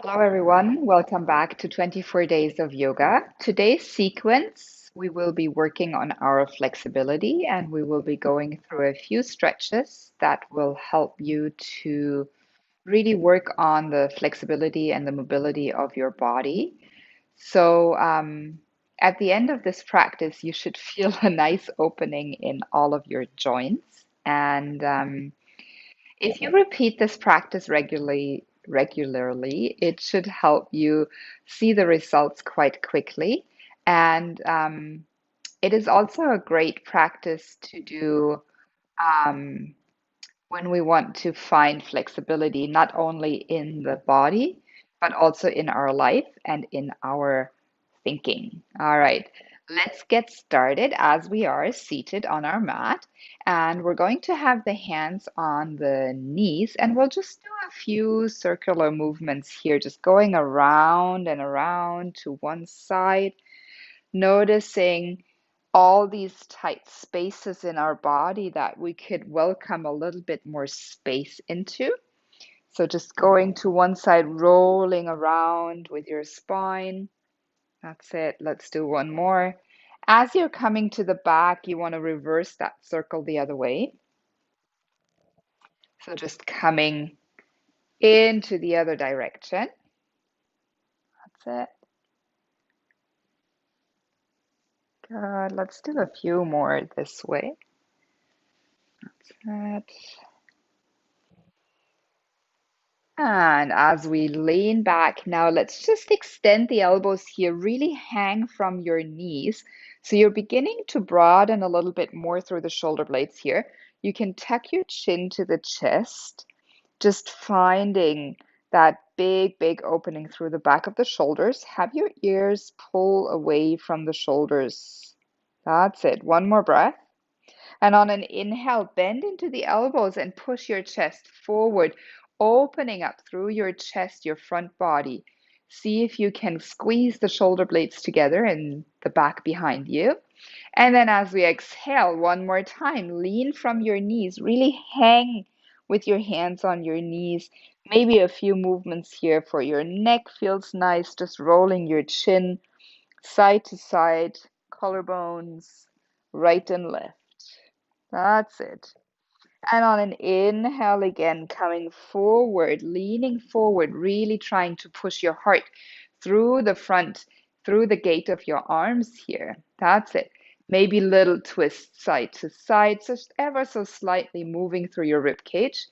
Hello, everyone. Welcome back to 24 Days of Yoga. Today's sequence, we will be working on our flexibility and we will be going through a few stretches that will help you to really work on the flexibility and the mobility of your body. So, at the end of this practice, you should feel a nice opening in all of your joints. And if you repeat this practice regularly, it should help you see the results quite quickly. And it is also a great practice to do um, when we want to find flexibility, not only in the body, but also in our life and in our thinking. All right, let's get started as we are seated on our mat. And we're going to have the hands on the knees, and we'll just do a few circular movements here, just going around and around to one side, noticing all these tight spaces in our body that we could welcome a little bit more space into. So just going to one side, rolling around with your spine. That's it. Let's do one more. As you're coming to the back, you want to reverse that circle the other way. So just coming into the other direction. That's it. Good. Let's do a few more this way. That's it. And as we lean back, now let's just extend the elbows here, really hang from your knees. So you're beginning to broaden a little bit more through the shoulder blades here. You can tuck your chin to the chest, just finding that big opening through the back of the shoulders. Have your ears pull away from the shoulders. That's it. One more breath. And on an inhale, bend into the elbows and push your chest forward, opening up through your chest, your front body. See if you can squeeze the shoulder blades together and the back behind you. And then as we exhale, one more time, lean from your knees, really hang with your hands on your knees. Maybe a few movements here for your neck feels nice, just rolling your chin side to side, collarbones, right and left. That's it. And on an inhale again, coming forward, leaning forward, really trying to push your heart through the front, through the gate of your arms here. That's it. Maybe little twist side to side, just ever so slightly moving through your rib cage.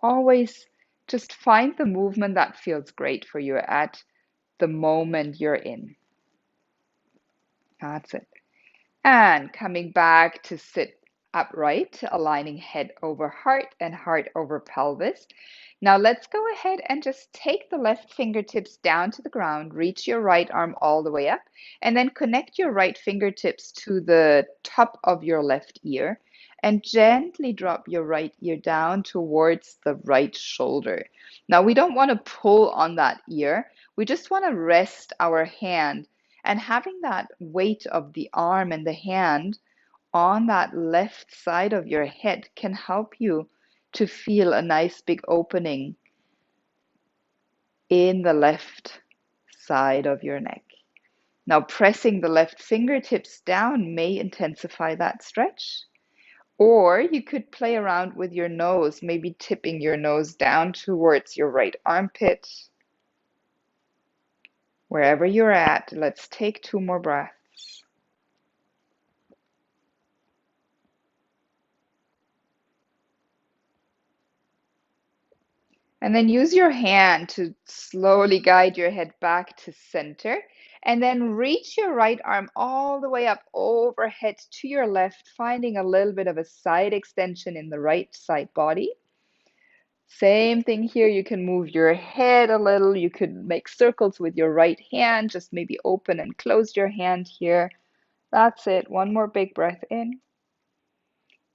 Always just find the movement that feels great for you at the moment you're in. That's it. And coming back to sit upright, aligning head over heart and heart over pelvis. Now let's go ahead and just take the left fingertips down to the ground, reach your right arm all the way up, and then connect your right fingertips to the top of your left ear and gently drop your right ear down towards the right shoulder. Now we don't want to pull on that ear. We just want to rest our hand, and having that weight of the arm and the hand on that left side of your head can help you to feel a nice big opening in the left side of your neck. Now, pressing the left fingertips down may intensify that stretch. Or you could play around with your nose, maybe tipping your nose down towards your right armpit. Wherever you're at, let's take two more breaths. And then use your hand to slowly guide your head back to center. And then reach your right arm all the way up overhead to your left, finding a little bit of a side extension in the right side body. Same thing here. You can move your head a little. You could make circles with your right hand. Just maybe open and close your hand here. That's it. One more big breath in.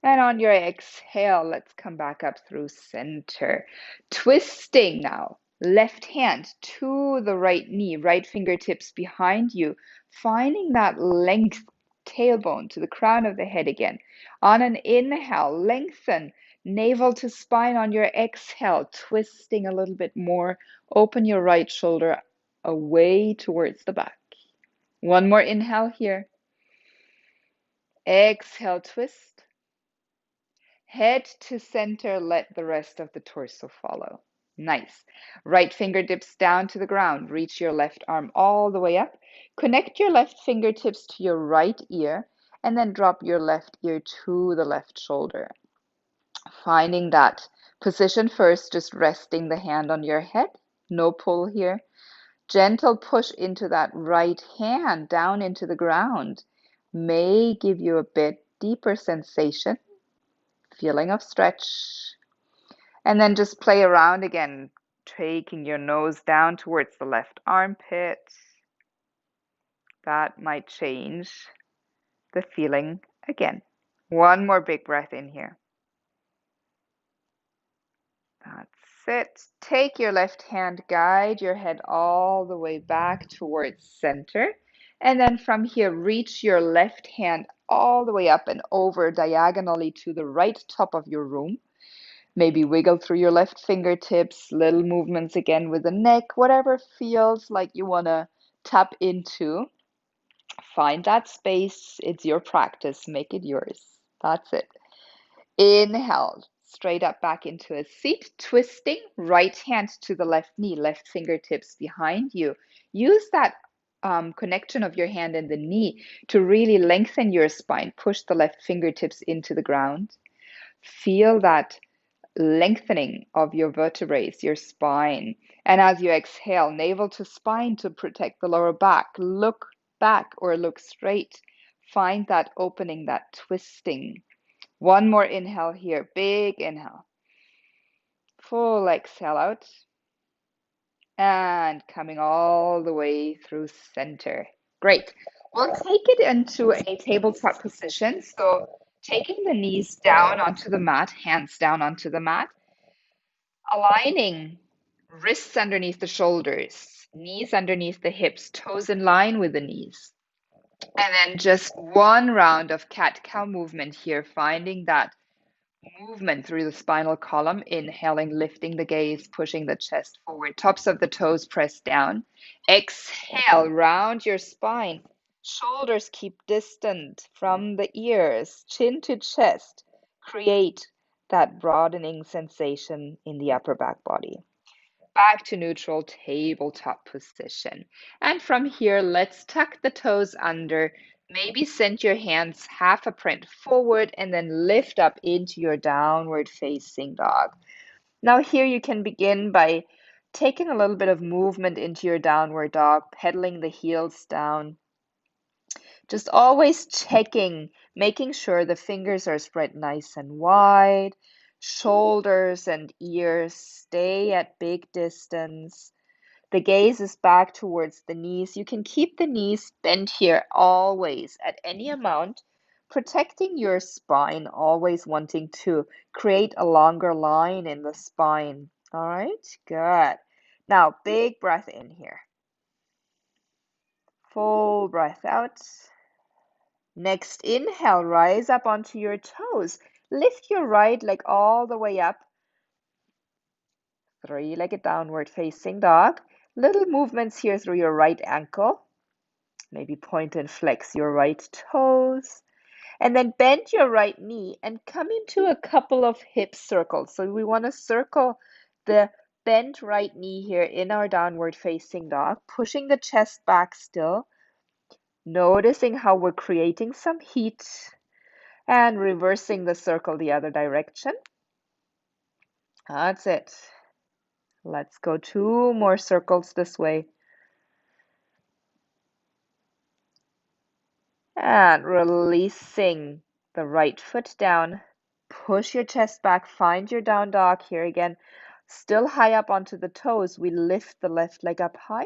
And on your exhale, let's come back up through center. Twisting now. Left hand to the right knee, right fingertips behind you. Finding that length tailbone to the crown of the head again. On an inhale, lengthen. Navel to spine on your exhale, twisting a little bit more. Open your right shoulder away towards the back. One more inhale here. Exhale, twist. Head to center, let the rest of the torso follow. Nice. Right fingertips down to the ground. Reach your left arm all the way up. Connect your left fingertips to your right ear and then drop your left ear to the left shoulder. Finding that position first, just resting the hand on your head. No pull here. Gentle push into that right hand down into the ground may give you a bit deeper sensation, feeling of stretch. And then just play around again, taking your nose down towards the left armpit. That might change the feeling again. One more big breath in here. That's it. Take your left hand, guide your head all the way back towards center. And then from here, reach your left hand all the way up and over diagonally to the right top of your room. Maybe wiggle through your left fingertips, little movements again with the neck, whatever feels like you want to tap into. Find that space. It's your practice. Make it yours. That's it. Inhale, straight up back into a seat, twisting, right hand to the left knee, left fingertips behind you. Use that connection of your hand and the knee to really lengthen your spine. Push the left fingertips into the ground. Feel that lengthening of your vertebrae, your spine. And as you exhale, navel to spine to protect the lower back. Look back or look straight. Find that opening, that twisting. One more inhale here. Big inhale. Full exhale out. And coming all the way through center. Great. We'll take it into a tabletop position. So taking the knees down onto the mat, hands down onto the mat, aligning wrists underneath the shoulders, knees underneath the hips, toes in line with the knees. And then just one round of cat-cow movement here, finding that movement through the spinal column, inhaling, lifting the gaze, pushing the chest forward, tops of the toes pressed down. Exhale, round your spine. Shoulders keep distant from the ears, chin to chest. Create that broadening sensation in the upper back body. Back to neutral tabletop position. And from here, let's tuck the toes under. Maybe send your hands half a print forward and then lift up into your downward facing dog. Now here you can begin by taking a little bit of movement into your downward dog, pedaling the heels down. Just always checking, making sure the fingers are spread nice and wide. Shoulders and ears stay at big distance. The gaze is back towards the knees. You can keep the knees bent here always at any amount, protecting your spine, always wanting to create a longer line in the spine. All right, good. Now, big breath in here. Full breath out. Next inhale, rise up onto your toes. Lift your right leg all the way up. Three-legged downward facing dog. Little movements here through your right ankle. Maybe point and flex your right toes. And then bend your right knee and come into a couple of hip circles. So we want to circle the bent right knee here in our downward facing dog, pushing the chest back still. Noticing how we're creating some heat and reversing the circle the other direction. That's it. Let's go 2 more circles this way. And releasing the right foot down. Push your chest back. Find your down dog here again. Still high up onto the toes. We lift the left leg up high.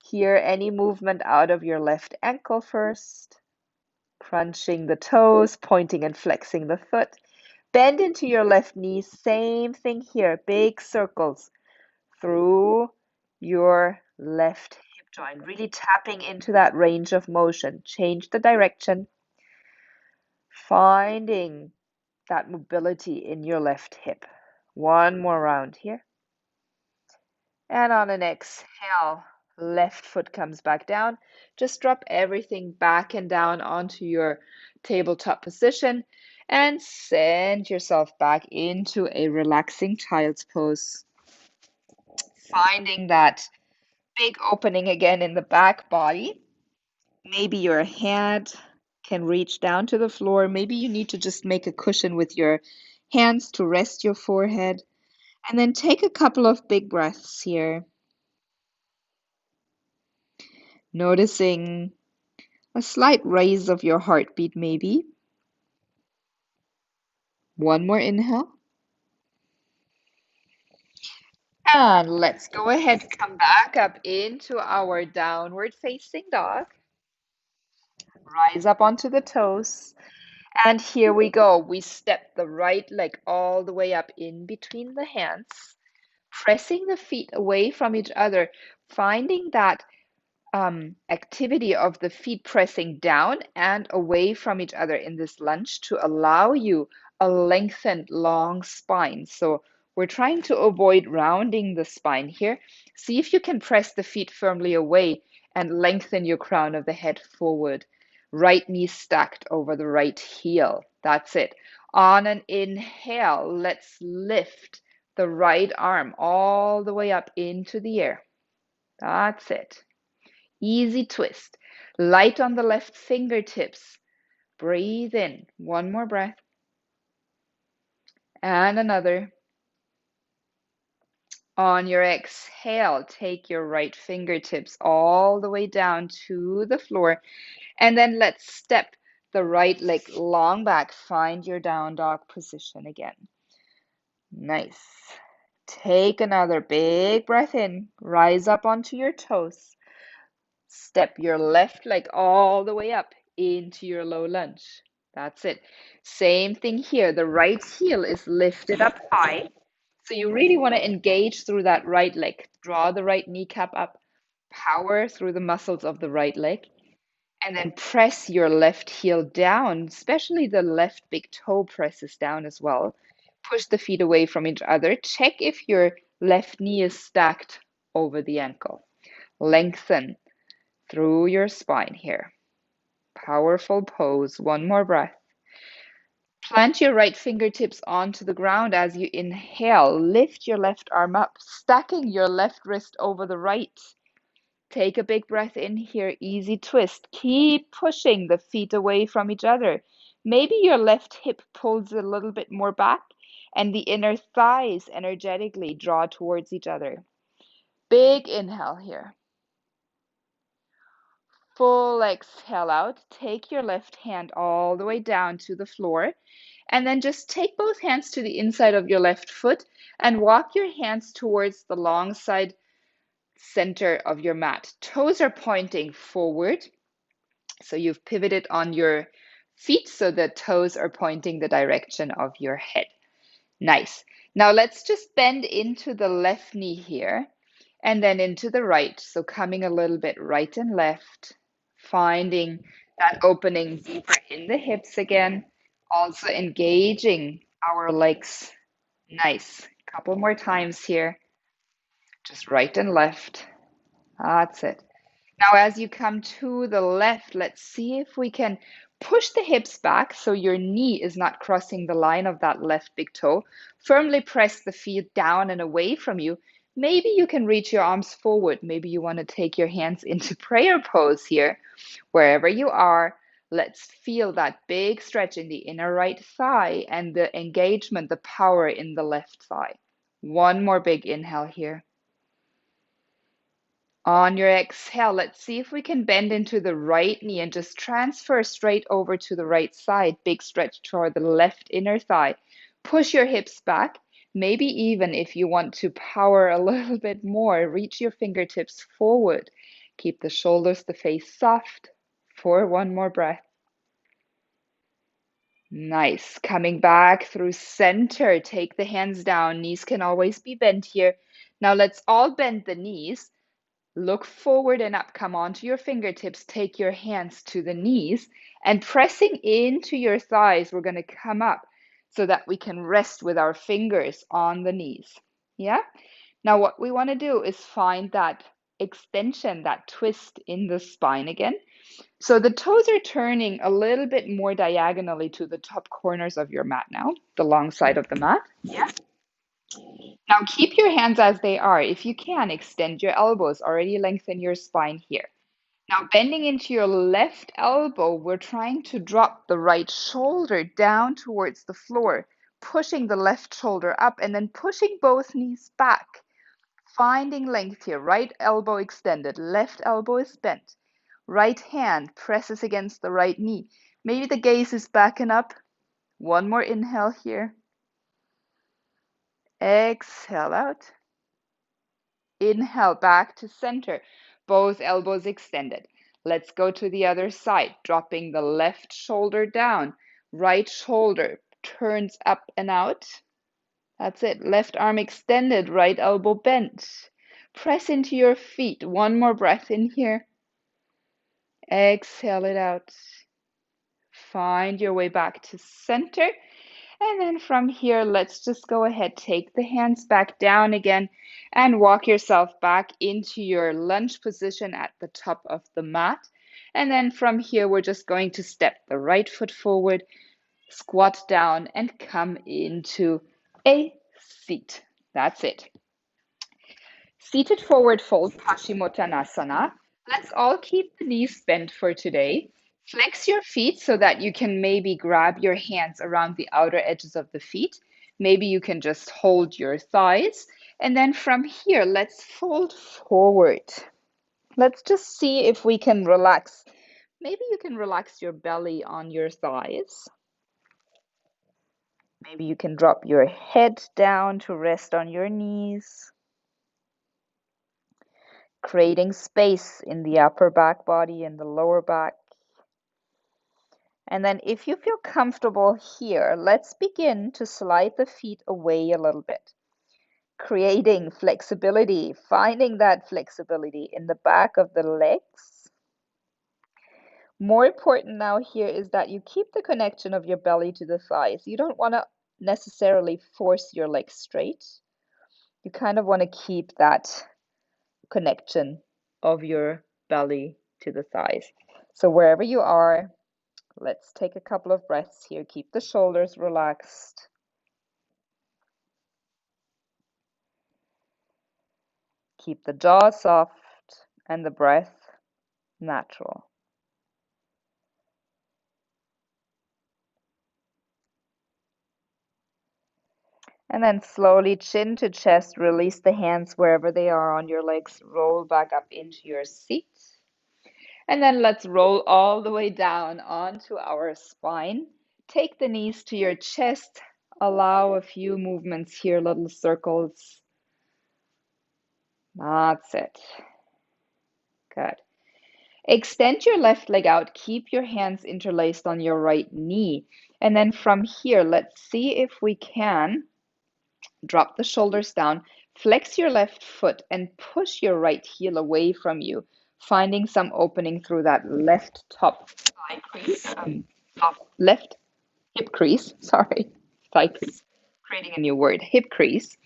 Here, any movement out of your left ankle first. Crunching the toes, pointing and flexing the foot. Bend into your left knee. Same thing here. Big circles through your left hip joint. Really tapping into that range of motion. Change the direction. Finding that mobility in your left hip. One more round here. And on an exhale, left foot comes back down. Just drop everything back and down onto your tabletop position and send yourself back into a relaxing child's pose. Finding that big opening again in the back body. Maybe your head can reach down to the floor. Maybe you need to just make a cushion with your hands to rest your forehead. And then take a couple of big breaths here, noticing a slight raise of your heartbeat, maybe. One more inhale. And let's go ahead, come back up into our downward facing dog. Rise up onto the toes. And here we go. We step the right leg all the way up in between the hands, pressing the feet away from each other, finding that activity of the feet pressing down and away from each other in this lunge to allow you a lengthened long spine. So we're trying to avoid rounding the spine here. See if you can press the feet firmly away and lengthen your crown of the head forward. Right knee stacked over the right heel. That's it. On an inhale, let's lift the right arm all the way up into the air. That's it. Easy twist. Light on the left fingertips. Breathe in. One more breath. And another. On your exhale, take your right fingertips all the way down to the floor. And then let's step the right leg long back. Find your down dog position again. Nice. Take another big breath in. Rise up onto your toes. Step your left leg all the way up into your low lunge. That's it. Same thing here. The right heel is lifted up high. So you really want to engage through that right leg. Draw the right kneecap up, power through the muscles of the right leg, and then press your left heel down, especially the left big toe presses down as well. Push the feet away from each other. Check if your left knee is stacked over the ankle. Lengthen through your spine here. Powerful pose. One more breath. Plant your right fingertips onto the ground as you inhale. Lift your left arm up, stacking your left wrist over the right. Take a big breath in here. Easy twist. Keep pushing the feet away from each other. Maybe your left hip pulls a little bit more back and the inner thighs energetically draw towards each other. Big inhale here. Full exhale out. Take your left hand all the way down to the floor. And then just take both hands to the inside of your left foot and walk your hands towards the long side center of your mat. Toes are pointing forward. So you've pivoted on your feet so the toes are pointing the direction of your head. Nice. Now let's just bend into the left knee here and then into the right. So coming a little bit right and left, finding that opening deeper in the hips again, also engaging our legs. Nice. Couple more times here. Just right and left. That's it. Now, as you come to the left, let's see if we can push the hips back so your knee is not crossing the line of that left big toe. Firmly press the feet down and away from you. Maybe you can reach your arms forward. Maybe you want to take your hands into prayer pose here. Wherever you are, let's feel that big stretch in the inner right thigh and the engagement, the power in the left thigh. One more big inhale here. On your exhale, let's see if we can bend into the right knee and just transfer straight over to the right side. Big stretch toward the left inner thigh. Push your hips back. Maybe even if you want to power a little bit more, reach your fingertips forward. Keep the shoulders, the face soft for one more breath. Nice. Coming back through center. Take the hands down. Knees can always be bent here. Now let's all bend the knees. Look forward and up. Come onto your fingertips. Take your hands to the knees and pressing into your thighs. We're going to come up. so that we can rest with our fingers on the knees. Yeah? Now, what we want to do is find that extension, that twist in the spine again. So the toes are turning a little bit more diagonally to the top corners of your mat now, the long side of the mat. Yeah. Now keep your hands as they are. If you can, extend your elbows, already lengthen your spine here. Now bending into your left elbow, we're trying to drop the right shoulder down towards the floor, pushing the left shoulder up and then pushing both knees back. Finding length here, right elbow extended, left elbow is bent. Right hand presses against the right knee. Maybe the gaze is backing up. One more inhale here. Exhale out. Inhale back to center. Both elbows extended. Let's go to the other side, dropping the left shoulder down. Right shoulder turns up and out. That's it. Left arm extended, right elbow bent. Press into your feet. One more breath in here. Exhale it out. Find your way back to center. And then from here, let's just go ahead, take the hands back down again and walk yourself back into your lunge position at the top of the mat. And then from here, we're just going to step the right foot forward, squat down, and come into a seat. That's it. Seated forward fold, Paschimottanasana. Let's all keep the knees bent for today. Flex your feet so that you can maybe grab your hands around the outer edges of the feet. Maybe you can just hold your thighs. And then from here, let's fold forward. Let's just see if we can relax. Maybe you can relax your belly on your thighs. Maybe you can drop your head down to rest on your knees, creating space in the upper back body and the lower back. And then if you feel comfortable here, let's begin to slide the feet away a little bit, creating flexibility, finding that flexibility in the back of the legs. More important now here is that you keep the connection of your belly to the thighs. You don't want to necessarily force your legs straight. You kind of want to keep that connection of your belly to the thighs. So wherever you are, let's take a couple of breaths here. Keep the shoulders relaxed. Keep the jaw soft and the breath natural. And then slowly chin to chest, release the hands wherever they are on your legs. Roll back up into your seat. And then let's roll all the way down onto our spine. Take the knees to your chest. Allow a few movements here, little circles. That's it. Good. Extend your left leg out. Keep your hands interlaced on your right knee. And then from here, let's see if we can drop the shoulders down. Flex your left foot and push your right heel away from you, finding some opening through that left top thigh crease, left hip crease, sorry, thigh crease, creating a new word, hip crease.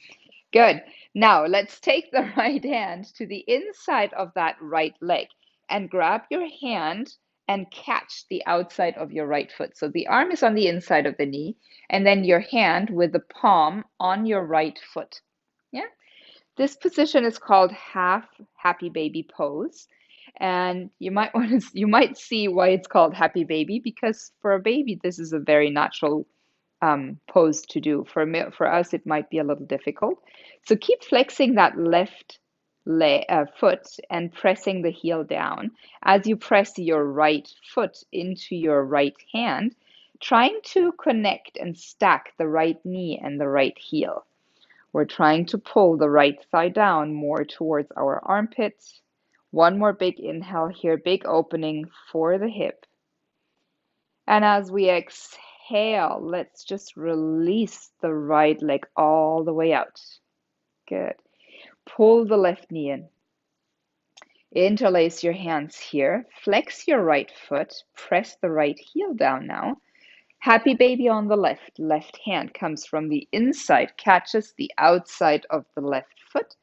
Good. Now let's take the right hand to the inside of that right leg and grab your hand and catch the outside of your right foot. So the arm is on the inside of the knee, and then your hand with the palm on your right foot. Yeah. This position is called half happy baby pose. And you might see why it's called happy baby, because for a baby, this is a very natural pose to do. For us, it might be a little difficult. So keep flexing that left foot and pressing the heel down. As you press your right foot into your right hand, trying to connect and stack the right knee and the right heel. We're trying to pull the right thigh down more towards our armpits. One more big inhale here, big opening for the hip. And as we exhale, let's just release the right leg all the way out. Good. Pull the left knee in. Interlace your hands here. Flex your right foot. Press the right heel down now. Happy baby on the left. Left hand comes from the inside, catches the outside of the left foot,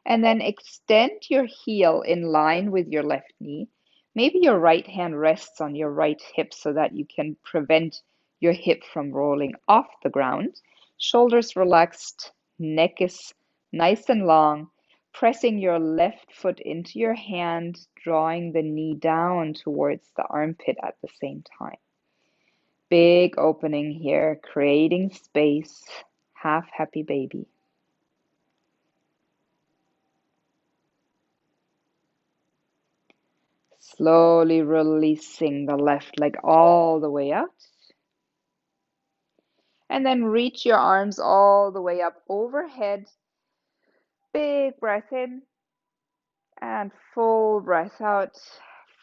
and then extend your heel in line with your left knee. Maybe your right hand rests on your right hip so that you can prevent your hip from rolling off the ground. Shoulders relaxed, neck is nice and long. Pressing your left foot into your hand, drawing the knee down towards the armpit at the same time. Big opening here, creating space. Half happy baby. Slowly releasing the left leg all the way out. And then reach your arms all the way up overhead. Big breath in and full breath out.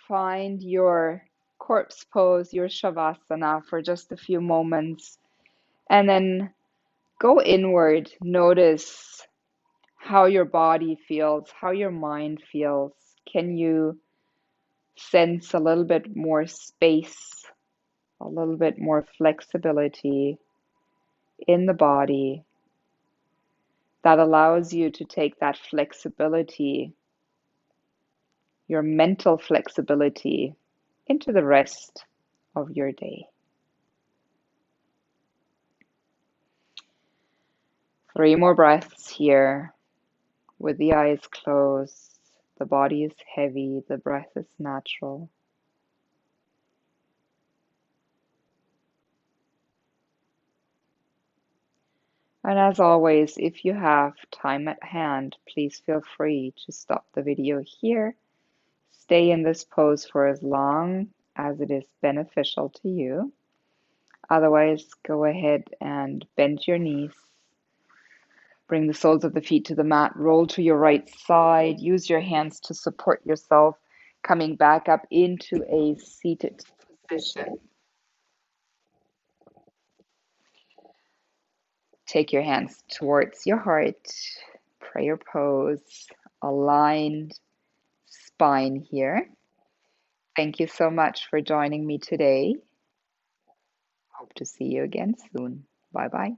Find your corpse pose, your Shavasana for just a few moments. And then go inward. Notice how your body feels, how your mind feels. Can you sense a little bit more space, a little bit more flexibility in the body that allows you to take that flexibility, your mental flexibility, into the rest of your day? 3 more breaths here with the eyes closed. The body is heavy, the breath is natural. And as always, if you have time at hand, please feel free to stop the video here. Stay in this pose for as long as it is beneficial to you. Otherwise, go ahead and bend your knees. Bring the soles of the feet to the mat. Roll to your right side. Use your hands to support yourself, coming back up into a seated position. Take your hands towards your heart. Prayer pose. Aligned spine here. Thank you so much for joining me today. Hope to see you again soon. Bye bye.